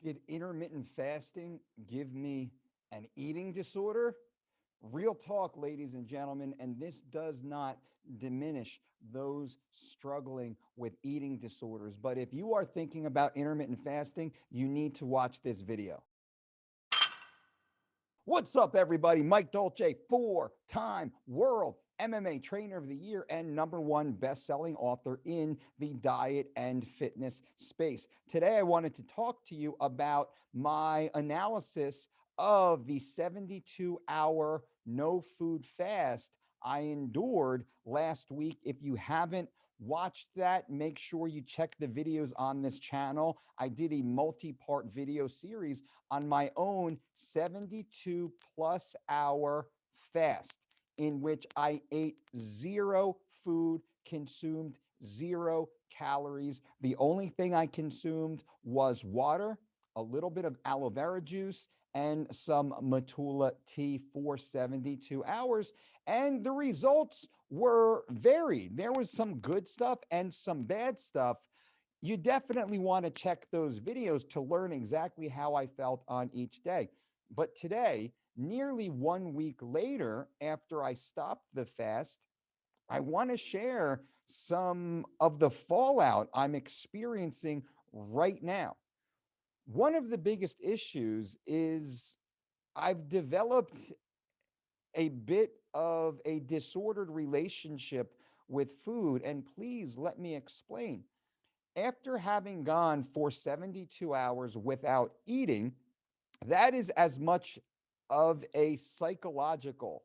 Did intermittent fasting give me an eating disorder? Real talk, ladies and gentlemen, and this does not diminish those struggling with eating disorders. But if you are thinking about intermittent fasting, you need to watch this video. What's up, everybody? Mike Dolce, four-time world MMA Trainer of the Year and #1 best-selling author in the diet and fitness space. Today, I wanted to talk to you about my analysis of the 72-hour no food fast I endured last week. If you haven't watched that, make sure you check the videos on this channel. I did a multi-part video series on my own 72 plus hour fast in which I ate zero food, consumed zero calories. The only thing I consumed was water, a little bit of aloe vera juice, and some Matula tea for 72 hours. And the results were varied. There was some good stuff and some bad stuff. You definitely want to check those videos to learn exactly how I felt on each day. But today, nearly 1 week later, after I stopped the fast, I want to share some of the fallout I'm experiencing right now. One of the biggest issues is I've developed a bit of a disordered relationship with food. And please let me explain. After having gone for 72 hours without eating, that is as much of a psychological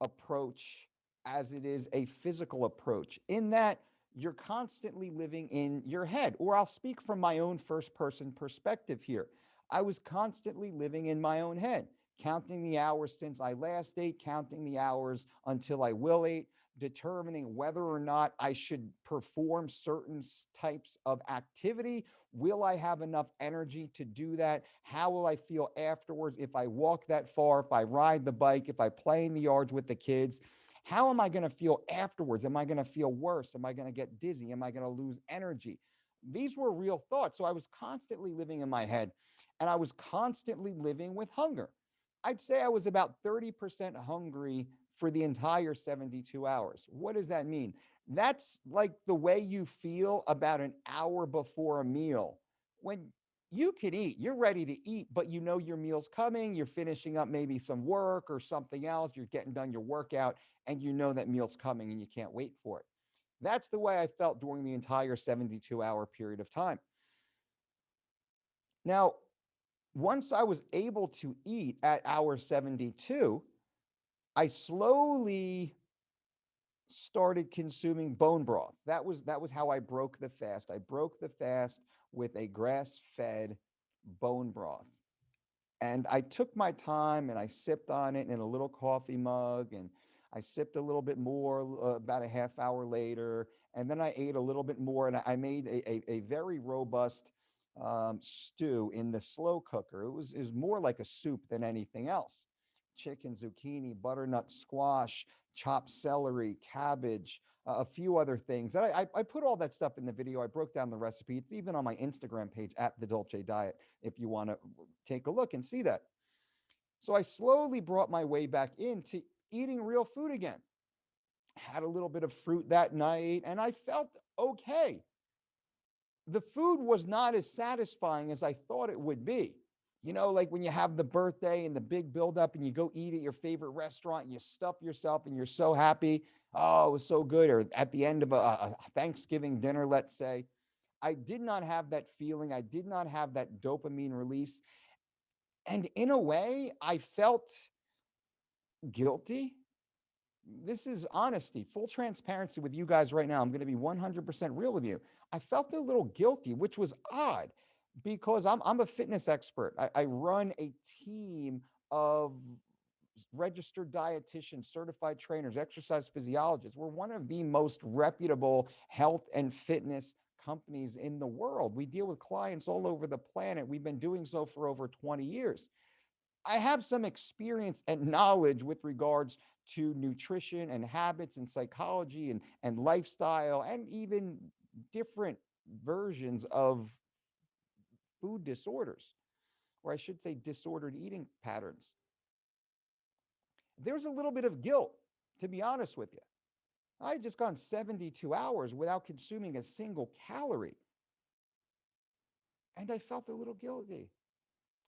approach as it is a physical approach, in that you're constantly living in your head. Or I'll speak from my own first person perspective here. I was constantly living in my own head, counting the hours since I last ate, counting the hours until I will eat, determining whether or not I should perform certain types of activity. Will I have enough energy to do that? How will I feel afterwards if I walk that far, if I ride the bike, if I play in the yards with the kids? How am I going to feel afterwards? Am I going to feel worse? Am I going to get dizzy? Am I going to lose energy? These were real thoughts. So I was constantly living in my head, and I was constantly living with hunger. I'd say I was about 30% hungry for the entire 72 hours. What does that mean? That's like the way you feel about an hour before a meal. When you can eat, you're ready to eat, but you know your meal's coming, you're finishing up maybe some work or something else, you're getting done your workout, and you know that meal's coming and you can't wait for it. That's the way I felt during the entire 72-hour period of time. Now, once I was able to eat at hour 72, I slowly started consuming bone broth. That was how I broke the fast. I broke the fast with a grass-fed bone broth. And I took my time and I sipped on it in a little coffee mug, and I sipped a little bit more about a half hour later. And then I ate a little bit more, and I made a very robust stew in the slow cooker. It was more like a soup than anything else. Chicken, zucchini, butternut squash, chopped celery, cabbage, a few other things. And I put all that stuff in the video. I broke down the recipe. It's even on my Instagram page at the Dolce Diet if you want to take a look and see that. So I slowly brought my way back into eating real food again. Had a little bit of fruit that night, and I felt okay. The food was not as satisfying as I thought it would be. You know, like when you have the birthday and the big buildup and you go eat at your favorite restaurant and you stuff yourself and you're so happy. Oh, it was so good. Or at the end of a Thanksgiving dinner, let's say, I did not have that feeling. I did not have that dopamine release. And in a way, I felt guilty. This is honesty, full transparency with you guys right now. I'm going to be 100% real with you. I felt a little guilty, which was odd because I'm a fitness expert. I run a team of registered dietitians, certified trainers, exercise physiologists. We're one of the most reputable health and fitness companies in the world. We deal with clients all over the planet. We've been doing so for over 20 years. I have some experience and knowledge with regards to nutrition and habits and psychology and lifestyle and even different versions of food disorders, or I should say disordered eating patterns. There's a little bit of guilt, to be honest with you. I had just gone 72 hours without consuming a single calorie, and I felt a little guilty,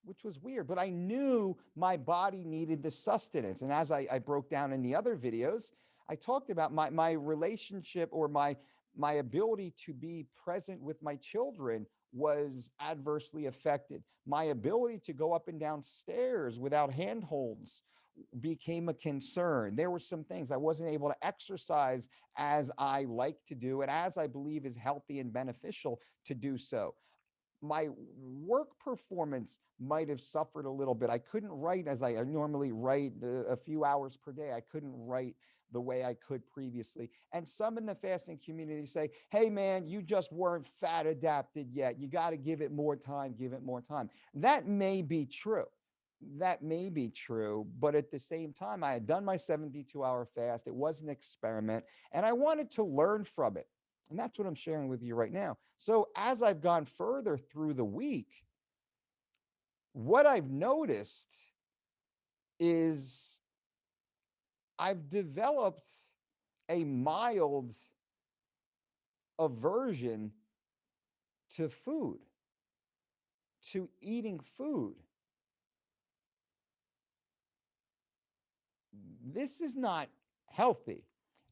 which was weird, but I knew my body needed the sustenance. And as I broke down in the other videos, I talked about my relationship, or my ability to be present with my children was adversely affected. My ability to go up and down stairs without handholds became a concern. There were some things I wasn't able to exercise as I like to do, and as I believe is healthy and beneficial to do so. My work performance might have suffered a little bit. I couldn't write as I normally write a few hours per day. I couldn't write the way I could previously. And some in the fasting community say, hey, man, you just weren't fat adapted yet. You got to give it more time, give it more time. That may be true. That may be true. But at the same time, I had done my 72-hour fast. It was an experiment, and I wanted to learn from it. And that's what I'm sharing with you right now. So as I've gone further through the week, what I've noticed is I've developed a mild aversion to food, to eating food. This is not healthy.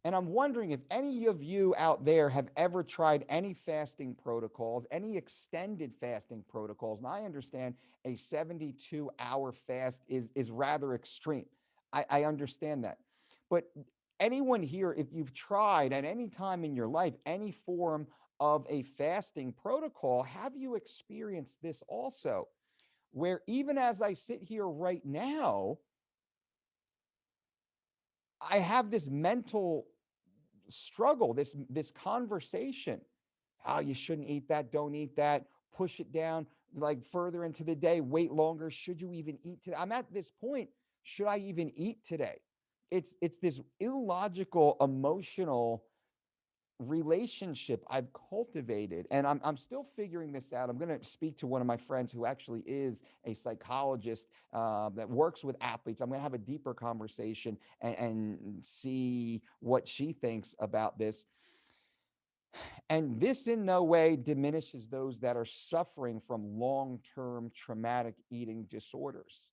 And I'm wondering if any of you out there have ever tried any fasting protocols, any extended fasting protocols. And I understand a 72-hour fast is rather extreme. I understand that. But anyone here, if you've tried at any time in your life any form of a fasting protocol, have you experienced this also? Where even as I sit here right now, I have this mental struggle, this conversation. Oh, you shouldn't eat that. Don't eat that. Push it down like further into the day. Wait longer. Should you even eat today? I'm at this point. Should I even eat today? It's this illogical emotional relationship I've cultivated, and I'm still figuring this out. I'm going to speak to one of my friends who actually is a psychologist that works with athletes. I'm going to have a deeper conversation and see what she thinks about this. And this in no way diminishes those that are suffering from long-term traumatic eating disorders.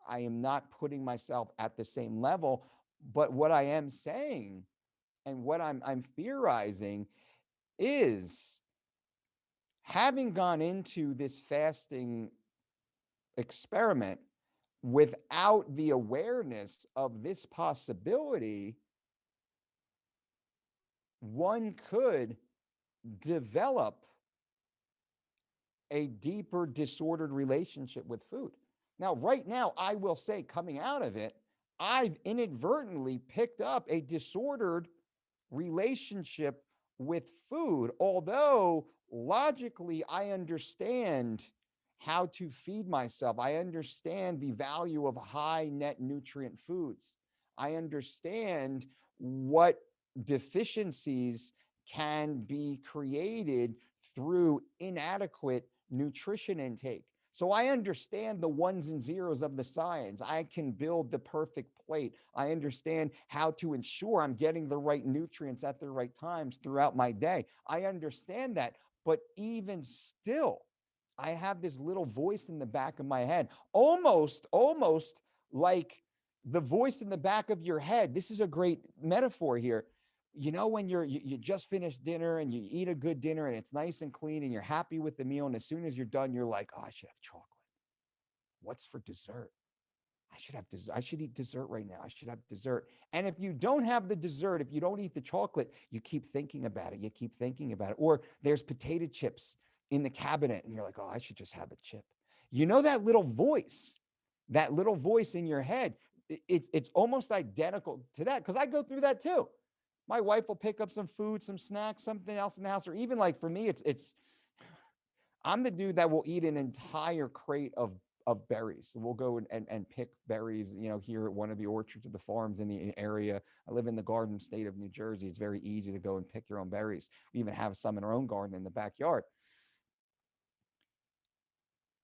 I am not putting myself at the same level, but what I am saying and what I'm theorizing is, having gone into this fasting experiment without the awareness of this possibility, one could develop a deeper disordered relationship with food. Now, right now, I will say, coming out of it, I've inadvertently picked up a disordered relationship with food, although logically I understand how to feed myself. I understand the value of high net nutrient foods. I understand what deficiencies can be created through inadequate nutrition intake. So I understand the ones and zeros of the science. I can build the perfect plate. I understand how to ensure I'm getting the right nutrients at the right times throughout my day. I understand that. But even still, I have this little voice in the back of my head, almost like the voice in the back of your head. This is a great metaphor here. You know, when you just finished dinner and you eat a good dinner and it's nice and clean and you're happy with the meal, and as soon as you're done, you're like, oh, I should have chocolate. What's for dessert? I should have dessert. I should eat dessert right now. I should have dessert. And if you don't have the dessert, if you don't eat the chocolate, you keep thinking about it. You keep thinking about it. Or there's potato chips in the cabinet and you're like, oh, I should just have a chip. You know, that little voice in your head, it's almost identical to that, because I go through that too. My wife will pick up some food, some snacks, something else in the house, or even like for me, it's I'm the dude that will eat an entire crate of berries. So we'll go and pick berries, you know, here at one of the orchards of the farms in the area. I live in the Garden State of New Jersey. It's very easy to go and pick your own berries. We even have some in our own garden in the backyard.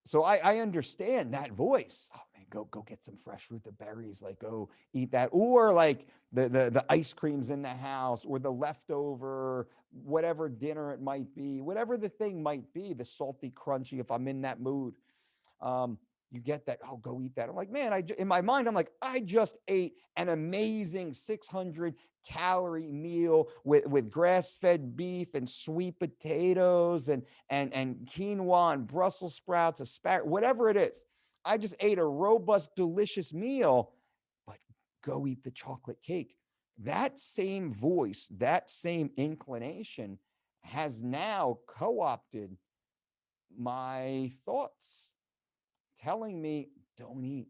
So I understand that voice. Oh man, go get some fresh fruit, the berries, like go eat that. Or like the ice creams in the house, or the leftover, whatever dinner it might be, whatever the thing might be, the salty, crunchy, if I'm in that mood. Um, you get that, oh, go eat that. I'm like, man, in my mind, I'm like, I just ate an amazing 600-calorie meal with grass-fed beef and sweet potatoes and quinoa and Brussels sprouts, asparagus, whatever it is. I just ate a robust, delicious meal, but go eat the chocolate cake. That same voice, that same inclination has now co-opted my thoughts, telling me, don't eat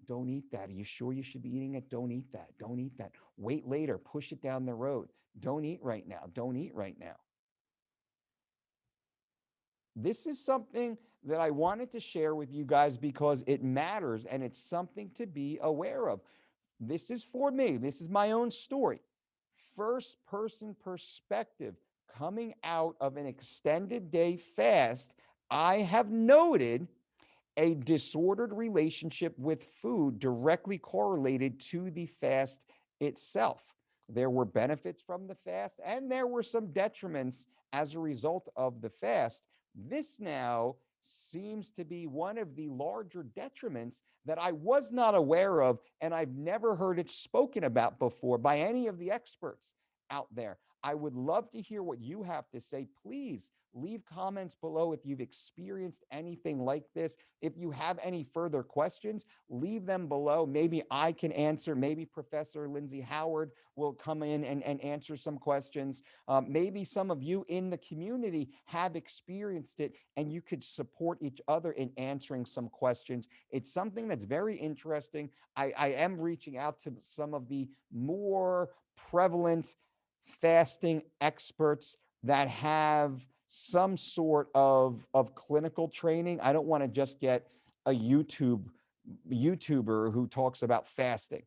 that. Are you sure you should be eating it? Don't eat that. Don't eat that. Wait later, push it down the road. Don't eat right now. Don't eat right now. This is something that I wanted to share with you guys because it matters and it's something to be aware of. This is for me. This is my own story. First person perspective coming out of an extended day fast, I have noted a disordered relationship with food directly correlated to the fast itself. There were benefits from the fast, and there were some detriments as a result of the fast. This now seems to be one of the larger detriments that I was not aware of, and I've never heard it spoken about before by any of the experts out there. I would love to hear what you have to say. Please leave comments below if you've experienced anything like this. If you have any further questions, leave them below. Maybe I can answer. Maybe Professor Lindsay Howard will come in and answer some questions. Maybe some of you in the community have experienced it and you could support each other in answering some questions. It's something that's very interesting. I am reaching out to some of the more prevalent fasting experts that have some sort of clinical training. I don't want to just get a YouTuber who talks about fasting.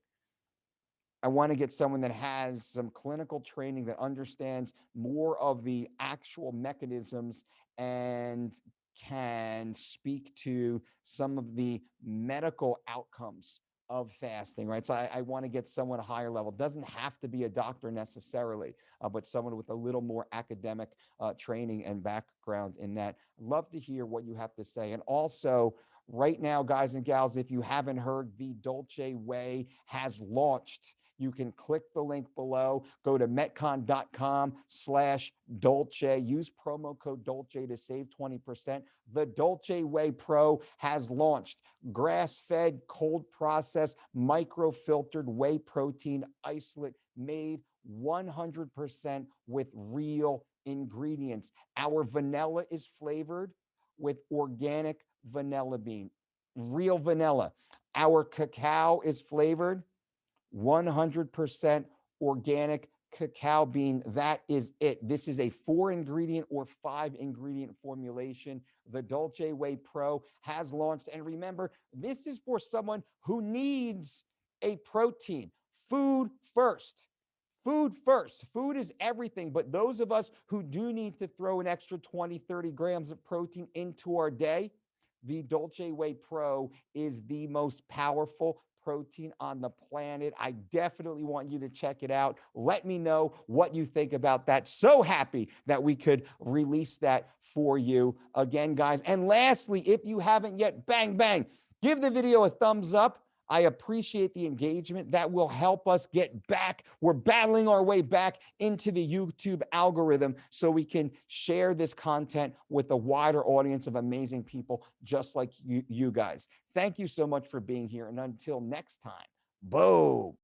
I want to get someone that has some clinical training, that understands more of the actual mechanisms and can speak to some of the medical outcomes of fasting, right? So I want to get someone a higher level. Doesn't have to be a doctor necessarily, but someone with a little more academic training and background in that. Love to hear what you have to say. And also, right now, guys and gals, if you haven't heard, the Dolce WHEY has launched. You can click the link below, go to metcon.com/Dolce, use promo code Dolce to save 20%. The Dolce WHEY Pro has launched. Grass-fed, cold processed, micro-filtered whey protein isolate made 100% with real ingredients. Our vanilla is flavored with organic vanilla bean, real vanilla. Our cacao is flavored 100% organic cacao bean. That is it. This is a 4-ingredient or 5-ingredient formulation. The Dolce WHEY Pro has launched. And remember, this is for someone who needs a protein. Food first. Food first. Food is everything. But those of us who do need to throw an extra 20, 30 grams of protein into our day, the Dolce WHEY Pro is the most powerful protein on the planet. I definitely want you to check it out. Let me know what you think about that. So happy that we could release that for you again, guys. And lastly, if you haven't yet, bang, bang, give the video a thumbs up. I appreciate the engagement. That will help us get back. We're battling our way back into the YouTube algorithm so we can share this content with a wider audience of amazing people just like you guys. Thank you so much for being here. And until next time, boom.